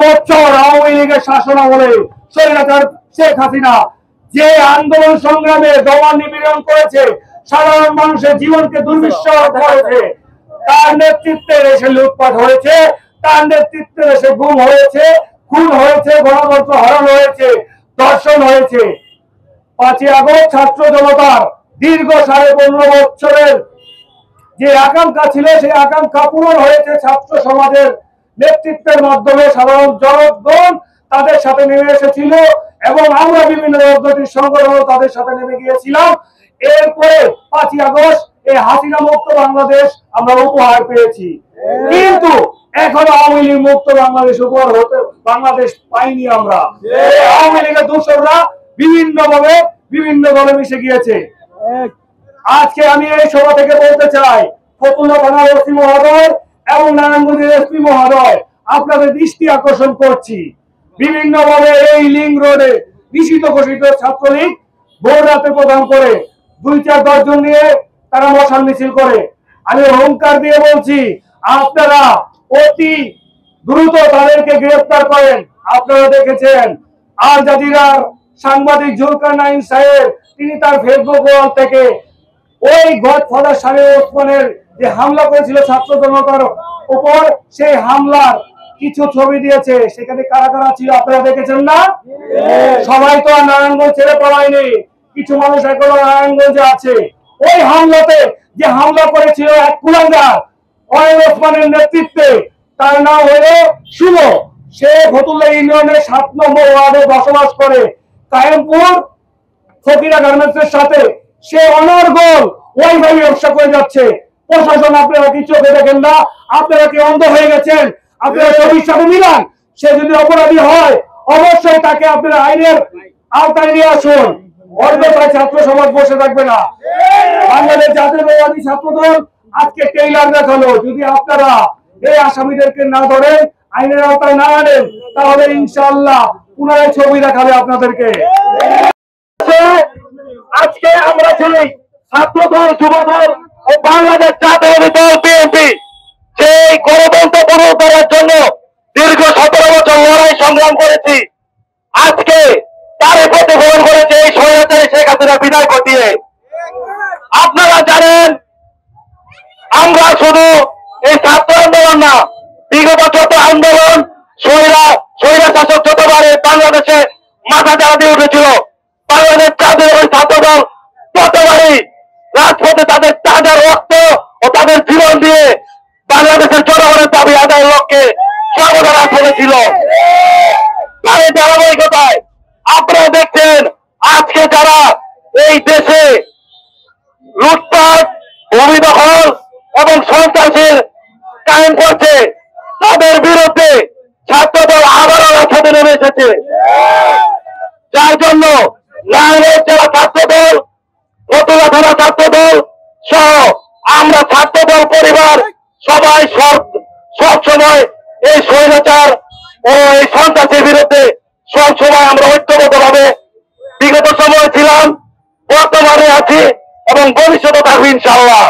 বছর আওয়ামী লীগের শাসনামলে স্বৈরাচার শেখ হাসিনা যে আন্দোলন সংগ্রামে দমন নিপীড়ন করেছে, সাধারণ মানুষের জীবনকে দুর্বিষহ করেছে, তার নেতৃত্বে দেশে লুটপাট হয়েছে, তার নেতৃত্বে দেশে গুম হয়েছে, খুন হয়েছে, গণতন্ত্র হরণ হয়েছে, ধর্ষণ হয়েছে। 5ই আগস্ট ছাত্র জনতার দীর্ঘ 15.5 বছরের যে আকাঙ্ক্ষা ছিল, সেই আকাঙ্ক্ষা পূরণ হয়েছে ছাত্র সমাজের নেতৃত্বের মাধ্যমে। সাধারণ জনগণ তাদের সাথে নেমে এসেছিল এবং আমরা বিভিন্ন রাজনৈতিক সংগঠন তাদের সাথে নেমে গিয়েছিলাম। এরপরে 5ই আগস্ট এই হাসিনা মুক্ত বাংলাদেশ আমরা উপহার পেয়েছি, কিন্তু এখনো আওয়ামী লীগ মুক্ত বাংলাদেশ উপহার বাংলাদেশ পাইনি আমরা। আওয়ামী লীগের দোসররা বিভিন্ন ভাবে বিভিন্ন দলে মিশে গিয়েছে। আজকে আমি এই সভা থেকে বলতে চাই, ফতুল্লা থানার ওসি মহোদয় এবং নারায়ণগঞ্জের এসপি মহোদয়, আপনাদের দৃষ্টি আকর্ষণ করছি, বিভিন্ন ভাবে এই লিংক রোডে নিষিদ্ধ ঘোষিত ছাত্রলীগ ভোর রাতে প্রদান করে 2-4-10 জন নিয়ে তারা মশাল মিছিল করে। আমি অহংকার দিয়ে বলছি, আপনারা অতি দ্রুত তাদেরকে গ্রেফতার করেন। আপনারা দেখেছেন আল জাজিরার সাংবাদিক জুলকারনাইন সাহেব, তিনি তার ফেসবুক ওয়াল থেকে ওই গডফাদার শামীম ওসমানের যে হামলা করেছিল ছাত্র জনতার উপর, সেই হামলার কিছু ছবি দিয়েছে। সেখানে কারা কারা ছিল আপনারা দেখেছেন না? সবাই তো আর নারায়ণগঞ্জ ছেড়ে পড়ায়নি, কিছু মানুষ এখনো নারায়ণগঞ্জে আছে। ওই হামলাতে যে হামলা করেছিল এক কুলাঙ্গার ওয়াহিদ ওসমানের নেতৃত্বে, তার নাম হলো শুভ। সে ফতুল্লা ইউনিয়নের 7 নম্বর ওয়ার্ডে বসবাস করে, কায়েমপুর ফকিরা গার্মেন্টসের সাথে সে অনর্গল ওইভাবে ব্যবসা করে যাচ্ছে। প্রশাসন আপনারা কি চোখে দেখেন না? আপনারা কি অন্ধ হয়ে গেছেন? আপনারা ছবির সাথে মিলান। সে যদি অপরাধী হয় অবশ্যই তাকে আপনারা আইনের আওতায় নিয়ে আসুন। অন্যথায় ছাত্র সমাজ বসে থাকবে না। বাংলাদেশ জাতীয়তাবাদী ছাত্র দল আজকে টেইলার দেখালো, যদি আপনারা এই আসামিদেরকে না ধরেন, আইনের আওতায় না আনেন, তাহলে ইনশাআল্লাহ পুনরায় ছবি দেখাবে আপনাদেরকে। আজকে আমরা ছিলি ছাত্র দল, যুব দল ও বাংলাদেশ জাতীয়তাবাদী দল বিএনপি, সেই গণতন্ত্র পুনরুদ্ধার করার জন্য দীর্ঘ 17 বছর লড়াই সংগ্রাম করেছি। আজকে তারই প্রতিফলন করেছে এই স্বৈরাচারী শেখ হাসিনা বিদায় ঘটিয়ে। আপনারা জানেন, আমরা শুধু এই ছাত্র আন্দোলন না, বিগত যত আন্দোলন স্বৈরা শাসক যতবারে বাংলাদেশে মাথা চাড়া দিয়ে উঠেছিল, বাংলাদেশ জাতীয়তাবাদী ছাত্র দল ততবারই রাজপথে তাদের তাজা রক্ত ও তাদের জীবন দিয়ে বাংলাদেশের জনগণের দাবি আদায়ের লক্ষ্যে সর্বদা রাজপথে ছিল। তার ধারাবাহিকতায় আপনারা দেখছেন আজকে যারা এই দেশে লুটপাট, ভূমি দখল এবং সন্ত্রাসের কায়েম করছে, তাদের বিরুদ্ধে ছাত্রদল আবারও রাজপথে নেমে এসেছে। যার জন্য নারায়ণগঞ্জ জেলা ছাত্রদল, ফতুল্লা থানা ছাত্রদল সহ আমরা ছাত্রদল পরিবার সবাই সব সময় এই স্বৈরাচার ও এই সন্ত্রাসের বিরুদ্ধে সব সময় আমরা ঐক্যবদ্ধ ভাবে বিগত সময় ছিলাম, বর্তমানে আছি এবং ভবিষ্যতে থাকবে ইনশাআল্লাহ।